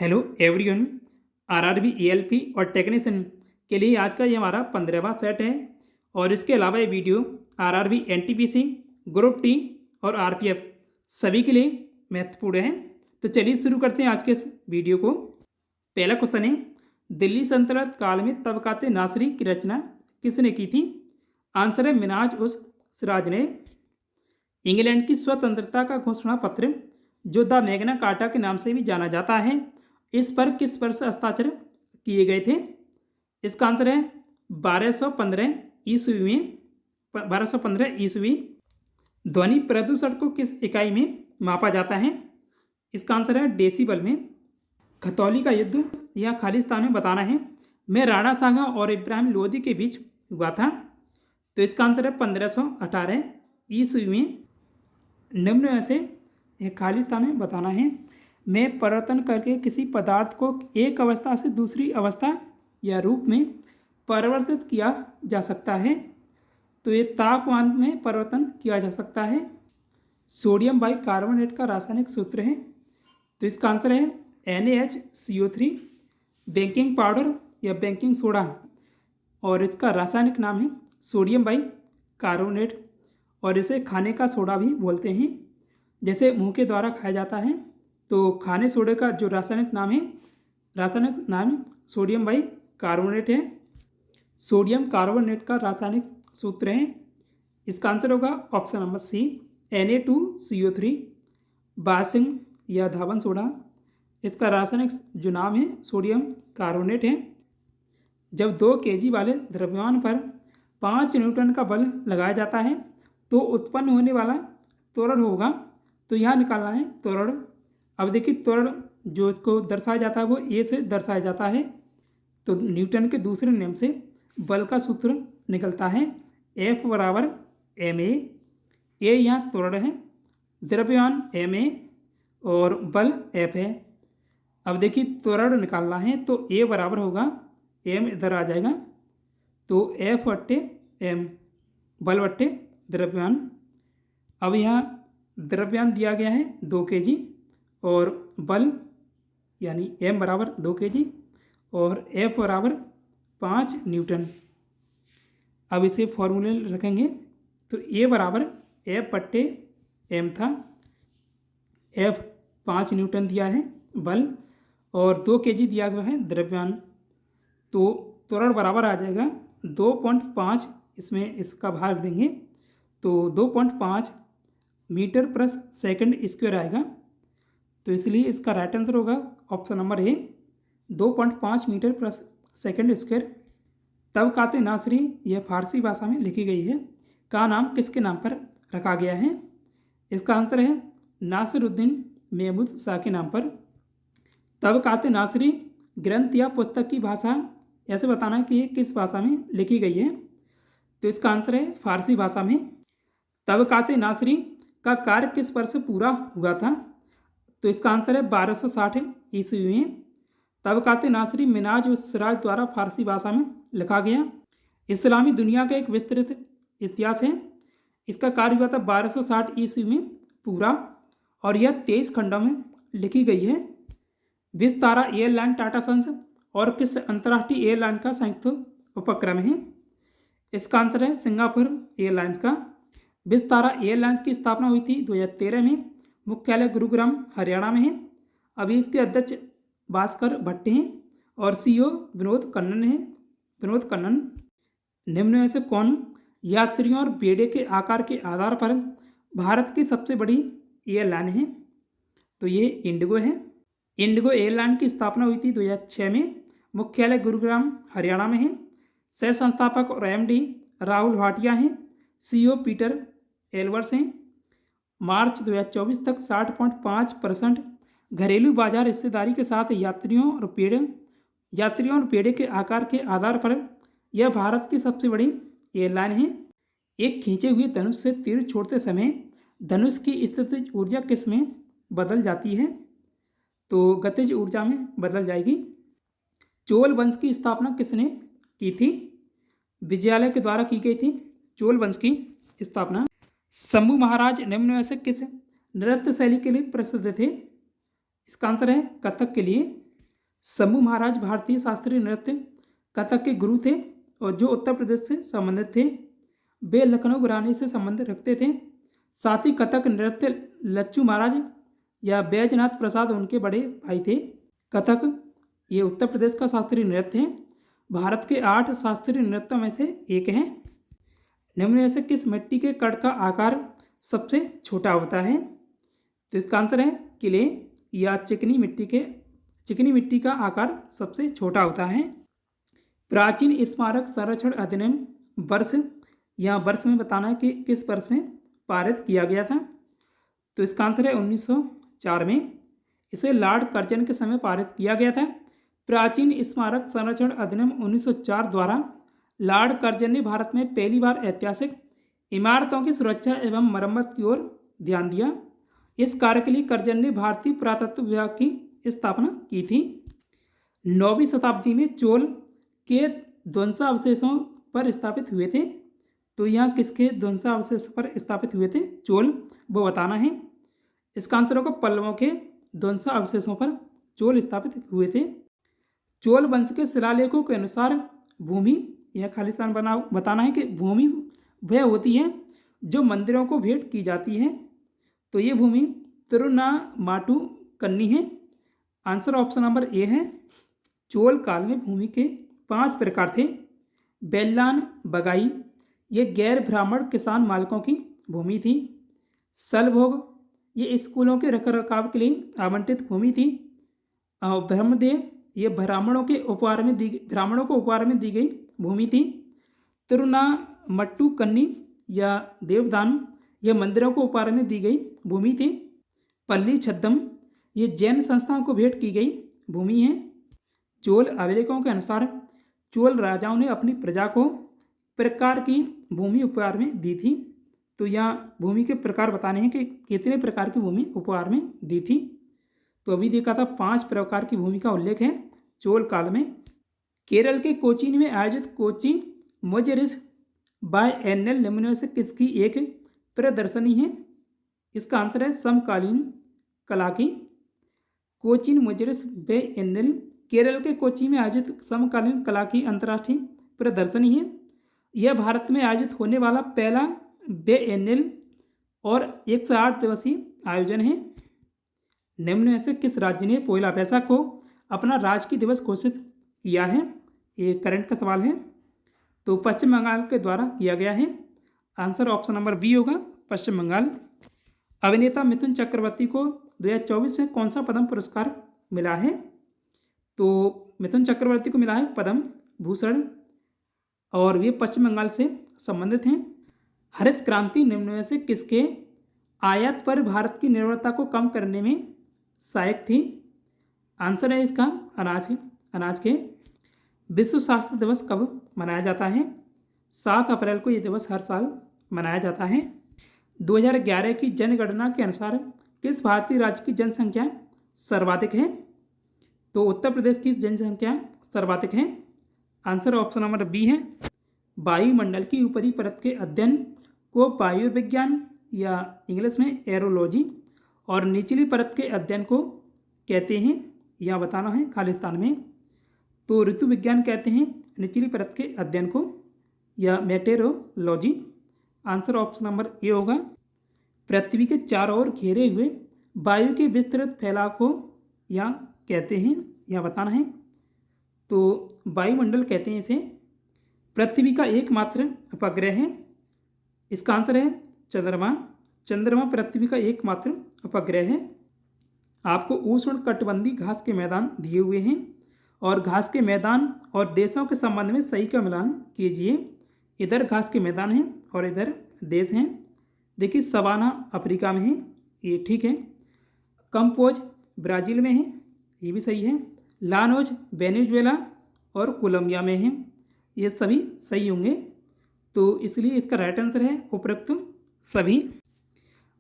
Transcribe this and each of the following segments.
Hello everyone. RRB ELP और technician के लिए आज का ये हमारा 15वां सेट है और इसके अलावा ये video RRB NTPC group T और आरपीएफ सभी के लिए महत्वपूर्ण है। तो चलिए शुरू करते हैं आज के इस वीडियो को। पहला क्वेश्चन है, दिल्ली सल्तनत काल में तबकात नासरी की रचना किसने की थी? आंसर है मिनाज उस सिराज ने। इंग्लैंड की स्वतंत्रता का घोषणा पत्र जो द मैग्ना कार्टा के नाम से भी जाना जाता है, इस पर किस वर्ष हस्ताक्षर किए गए थे? इसका आंसर है 1215 ईस्वी में। 1215 ईस्वी। ध्वनि प्रदूषण को किस इकाई में मापा जाता है? इसका आंसर है डेसिबल में। खतौली का युद्ध या खालिस्तान में बताना है मैं राणा सांगा और इब्राहिम लोदी के बीच हुआ था, तो इसका आंसर है 1518 ईस्वी में। निम्न में से खालिस्तान में बताना है में परिवर्तन करके किसी पदार्थ को एक अवस्था से दूसरी अवस्था या रूप में परिवर्तित किया जा सकता है, तो ये तापमान में परिवर्तन किया जा सकता है। सोडियम बाइकार्बोनेट का रासायनिक सूत्र है, तो इसका आंसर है NaHCO3। बेकिंग पाउडर या बेकिंग सोडा और इसका रासायनिक नाम है सोडियम बाइकार्बोनेट और इसे खाने का सोडा भी बोलते हैं। जैसे मुंह के द्वारा खाया जाता है, तो खाने सोडे का जो रासायनिक नाम सोडियम बाइकार्बोनेट है। सोडियम कार्बोनेट का रासायनिक सूत्र है, इसका आंसर होगा ऑप्शन नंबर सी Na2CO3। बासिंग या धावन सोडा, इसका रासायनिक जो नाम है सोडियम कार्बोनेट है। जब 2 kg वाले द्रव्यमान पर 5 न्यूटन का बल लगाया जाता है तो उत्पन्न होने वाला त्वरण होगा, तो यहाँ निकालना है त्वरण। अब देखिए त्वरण जो इसको दर्शाया जाता है वो ए से दर्शाया जाता है, तो न्यूटन के दूसरे नियम से बल का सूत्र निकलता है F बराबर ma। ए यहाँ त्वरण है, द्रव्यमान ma और बल F है। अब देखिए त्वरण निकालना है तो A बराबर होगा m इधर आ जाएगा, तो F बट्टे m बल बट्टे द्रव्यमान। अब यहाँ द्रव्यमान दिया गया है 2 kg और बल यानी m बराबर 2 kg और F बराबर 5 न्यूटन। अब इसे फॉर्मूले रखेंगे तो A बराबर F बट्टे m था। F 5 न्यूटन दिया है बल और 2 kg दिया गया है द्रव्यमान, तो त्वरण बराबर आ जाएगा 2.5। इसमें इसका भाग देंगे तो 2.5 मीटर प्रति सेकंड स्क्वायर आएगा, तो इसलिए इसका राइट आंसर होगा ऑप्शन नंबर ए 2.5 मीटर प्रति सेकंड स्क्वायर। तबकात नासरी यह फारसी भाषा में लिखी गई है का नाम किसके नाम पर रखा गया है? इसका आंसर है नासिरुद्दीन महमूद शाह के नाम पर। तबकात नासरी ग्रंथ या पुस्तक की भाषा ऐसे बताना है कि ये किस भाषा में लिखी गई है, तो इसका आंसर है फारसी भाषा में। तबकात नासरी का कार्य किस वर्ष पूरा हुआ था? तो इसका आंसर है 1260 ईस्वी में। तबकात नासरी मिनाज उस सिराज द्वारा फारसी भाषा में लिखा गया। इस्लामी दुनिया का एक विस्तृत इतिहास है, इसका कार्य हुआ था 1260 ईस्वी में पूरा और यह 23 खंडों में लिखी गई है। विस्तारा एयरलाइन टाटा सन्स और किस अंतर्राष्ट्रीय एयरलाइन का संयुक्त उपक्रम है? इसका आंसर है सिंगापुर एयरलाइंस का। विस्तारा एयरलाइंस की स्थापना हुई थी 2013 में, मुख्यालय गुरुग्राम हरियाणा में है। अभी इसके अध्यक्ष भास्कर भट्ट हैं और CEO विनोद कन्नन। निम्न में से कौन यात्रियों और बेड़े के आकार के आधार पर भारत की सबसे बड़ी एयरलाइन है? तो ये इंडिगो है। इंडिगो एयरलाइन की स्थापना हुई थी 2006 में, मुख्यालय गुरुग्राम हरियाणा में है। सह संस्थापक और MD राहुल भाटिया हैं, CEO पीटर एल्वर्स हैं। मार्च 2024 तक 60.5% घरेलू बाजार हिस्सेदारी के साथ यात्रियों और बेड़े के आकार के आधार पर यह भारत की सबसे बड़ी एयरलाइन है। एक खींचे हुए धनुष से तीर छोड़ते समय धनुष की स्थितिज ऊर्जा किस में बदल जाती है? तो गतिज ऊर्जा में बदल जाएगी। चोल वंश की स्थापना किसने की थी? विजयालय के द्वारा की गई थी चोल वंश की स्थापना। शंभू महाराज निम्न में से किस नृत्य शैली के लिए प्रसिद्ध थे? इसका आंसर है कथक के लिए। शंभू महाराज भारतीय शास्त्रीय नृत्य कथक के गुरु थे और जो उत्तर प्रदेश से संबंधित थे। वे लखनऊ घराने से संबंध रखते थे। साथ ही कथक नृत्य लच्छू महाराज या बैजनाथ प्रसाद उनके बड़े भाई थे। कथक ये उत्तर प्रदेश का शास्त्रीय नृत्य है। भारत के 8 शास्त्रीय नृत्यों में से एक है। निम्न में से किस मिट्टी के कण का आकार सबसे छोटा होता है? तो इसका आंसर है किले या चिकनी मिट्टी का आकार सबसे छोटा होता है। प्राचीन स्मारक संरक्षण अधिनियम वर्ष या वर्ष में बताना है कि किस वर्ष में पारित किया गया था। तो इसका आंसर है 1904 में। इसे लॉर्ड कर्जन के समय पारित किया गया था। प्राचीन स्मारक संरक्षण अधिनियम 1904 द्वारा लॉर्ड कर्जन ने भारत में पहली बार ऐतिहासिक इमारतों की सुरक्षा एवं मरम्मत की ओर ध्यान दिया। इस कार्य के लिए कर्जन ने भारतीय पुरातत्व विभाग की स्थापना की थी। 9वीं शताब्दी में चोल के ध्वंसावशेषों पर स्थापित हुए थे। तो यहाँ किसके ध्वंसावशेष पर स्थापित हुए थे? चोल, वो बताना है। इसका आंसर होगा पल्लवों के ध्वंसावशेषों पर चोल स्थापित हुए थे। चोल वंश के शिलालेखों के अनुसार भूमि या खालिस्तान बताना है कि भूमि वह होती है जो मंदिरों को भेंट की जाती है। तो ये भूमि तिरुनामाटू कन्नी है। आंसर ऑप्शन नंबर ए है। चोल काल में भूमि के 5 प्रकार थे। बेल्लान बगाई, ये गैर ब्राह्मण किसान मालिकों की भूमि थी। सलभोग, ये स्कूलों के रखरखाव के लिए आवंटित भूमि थी। ब्रह्मदेव, ये ब्राह्मणों को उपहार में दी गई भूमि थी। तिरुनामट्टू कन्नी या देवदान, यह मंदिरों को उपहार में दी गई भूमि थी। पल्ली छद्दम, ये जैन संस्थाओं को भेंट की गई भूमि है। चोल अभिलेखों के अनुसार चोल राजाओं ने अपनी प्रजा को प्रकार की भूमि उपहार में दी थी। तो यहाँ भूमि के प्रकार बताने हैं कि कितने प्रकार की भूमि उपहार में दी थी। तो अभी देखा था 5 प्रकार की भूमि का उल्लेख है चोल काल में। केरल के कोचीन में आयोजित कोची मोजेरिस बायएनल निम्न में से किसकी एक प्रदर्शनी है? इसका आंसर है समकालीन कला की। कोचीन मोजेरिस बायएनल केरल के कोची में आयोजित समकालीन कला की अंतर्राष्ट्रीय प्रदर्शनी है। यह भारत में आयोजित होने वाला पहला बायएनल और 108 दिवसीय आयोजन है। निम्न में से किस राज्य ने पोइला बैसाख को अपना राजकीय दिवस घोषित किया है? ये करंट का सवाल है। तो पश्चिम बंगाल के द्वारा किया गया है। आंसर ऑप्शन नंबर बी होगा, पश्चिम बंगाल। अभिनेता मिथुन चक्रवर्ती को 2024 में कौन सा पद्म पुरस्कार मिला है? तो मिथुन चक्रवर्ती को मिला है पद्म भूषण और वे पश्चिम बंगाल से संबंधित हैं। हरित क्रांति निम्न में से किसके आयात पर भारत की निर्भरता को कम करने में सहायक थी? आंसर है इसका अनाज के। विश्व स्वास्थ्य दिवस कब मनाया जाता है? 7 अप्रैल को ये दिवस हर साल मनाया जाता है। 2011 की जनगणना के अनुसार किस भारतीय राज्य की जनसंख्या सर्वाधिक है? तो उत्तर प्रदेश की जनसंख्या सर्वाधिक है। आंसर ऑप्शन नंबर बी है। वायुमंडल की ऊपरी परत के अध्ययन को वायुविज्ञान या इंग्लिश में एरोलॉजी और निचली परत के अध्ययन को कहते हैं, यह बताना है खालिस्तान में। तो ऋतु विज्ञान कहते हैं निचली परत के अध्ययन को या meteorology. Answer option number A होगा। पृथ्वी के चारों ओर घेरे हुए वायु के विस्तृत फैलाव को या कहते हैं, यह बताना है। तो वायुमंडल कहते हैं इसे। पृथ्वी का एकमात्र उपग्रह है। इसका आंसर है चंद्रमा। चंद्रमा पृथ्वी का एकमात्र उपग्रह है। आपको उष्णकटिबंधीय घास के मैदान दिए हुए हैं और घास के मैदान और देशों के संबंध में सही का मिलान कीजिए। इधर घास के मैदान हैं और इधर देश हैं। देखिए सवाना अफ्रीका में है, ये ठीक है। कंपोज ब्राज़ील में है, ये भी सही है। लानोज वेनेजुएला और कोलंबिया में है, ये सभी सही होंगे। तो इसलिए इसका राइट आंसर है उपरोक्त सभी।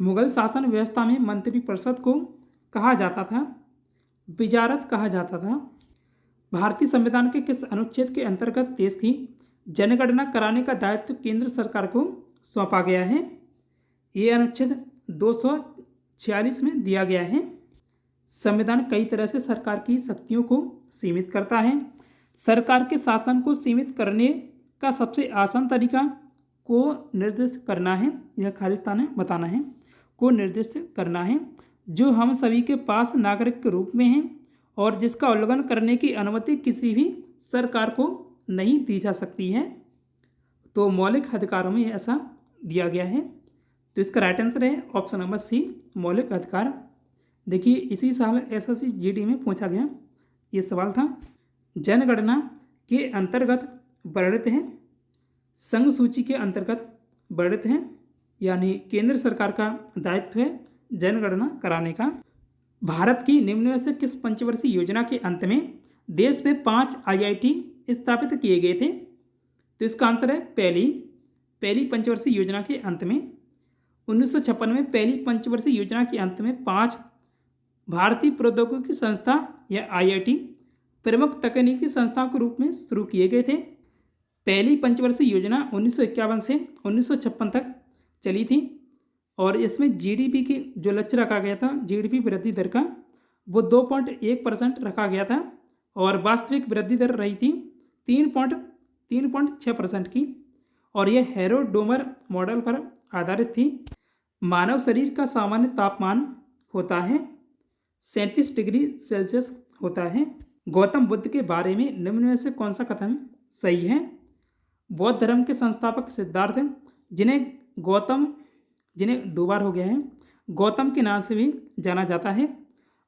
मुगल शासन व्यवस्था में मंत्रिपरिषद को कहा जाता था? विजारत कहा जाता था। भारतीय संविधान के किस अनुच्छेद के अंतर्गत देश की जनगणना कराने का दायित्व केंद्र सरकार को सौंपा गया है? ये अनुच्छेद 246 में दिया गया है। संविधान कई तरह से सरकार की शक्तियों को सीमित करता है। सरकार के शासन को सीमित करने का सबसे आसान तरीका को निर्दिष्ट करना है, यह खालिस्तान है बताना है, को निर्दिष्ट करना है जो हम सभी के पास नागरिक के रूप में है और जिसका उल्लंघन करने की अनुमति किसी भी सरकार को नहीं दी जा सकती है। तो मौलिक अधिकारों में ऐसा दिया गया है। तो इसका राइट आंसर है ऑप्शन नंबर सी, मौलिक अधिकार। देखिए इसी साल एसएससी जीडी में पूछा गया ये सवाल था। जनगणना के अंतर्गत वर्णित हैं, संघ सूची के अंतर्गत वर्णित हैं, यानी केंद्र सरकार का दायित्व है जनगणना कराने का। भारत की निम्न में से किस पंचवर्षीय योजना के अंत में देश में 5 आईआईटी स्थापित किए गए थे? तो इसका आंसर है पहली पंचवर्षीय योजना के अंत में 1956 में पहली पंचवर्षीय योजना के अंत में 5 भारतीय प्रौद्योगिकी संस्था या आईआईटी प्रमुख तकनीकी संस्थाओं के रूप में शुरू किए गए थे। पहली पंचवर्षीय योजना 1951 से 1956 तक चली थी और इसमें जीडीपी की जो लक्ष्य रखा गया था, जीडीपी वृद्धि दर का, वो 2.1% रखा गया था और वास्तविक वृद्धि दर रही थी 3.6% की और यह हेरोडोमर मॉडल पर आधारित थी। मानव शरीर का सामान्य तापमान होता है 37 डिग्री सेल्सियस होता है। गौतम बुद्ध के बारे में निम्न में से कौन सा कथन सही है? बौद्ध धर्म के संस्थापक सिद्धार्थ जिन्हें 2 बार हो गया है, गौतम के नाम से भी जाना जाता है।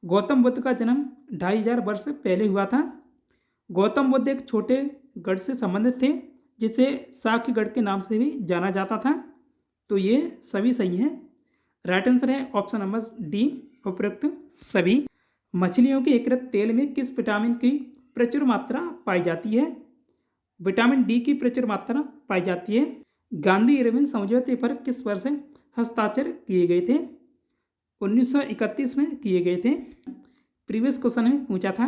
गौतम बुद्ध का जन्म 2500 वर्ष पहले हुआ था। गौतम बुद्ध एक छोटे गढ़ से संबंधित थे जिसे साक्यगढ़ के नाम से भी जाना जाता था। तो ये सभी सही हैं। राइट आंसर है ऑप्शन नंबर डी, उपरोक्त सभी। मछलियों के एकत्रित तेल में किस विटामिन की प्रचुर मात्रा पाई जाती है? विटामिन डी की प्रचुर मात्रा पाई जाती है। गांधी इरविन समझौते पर किस वर्ष हस्ताक्षर किए गए थे? 1931 में किए गए थे। प्रीवियस क्वेश्चन में पूछा था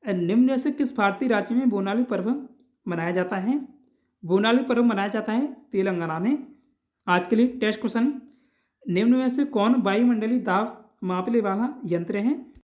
निम्न में से किस भारतीय राज्य में बोनाली पर्व मनाया जाता है? बोनाली पर्व मनाया जाता है तेलंगाना में। आज के लिए टेस्ट क्वेश्चन, निम्न में से कौन वायुमंडलीय दाब मापने वाला यंत्र है?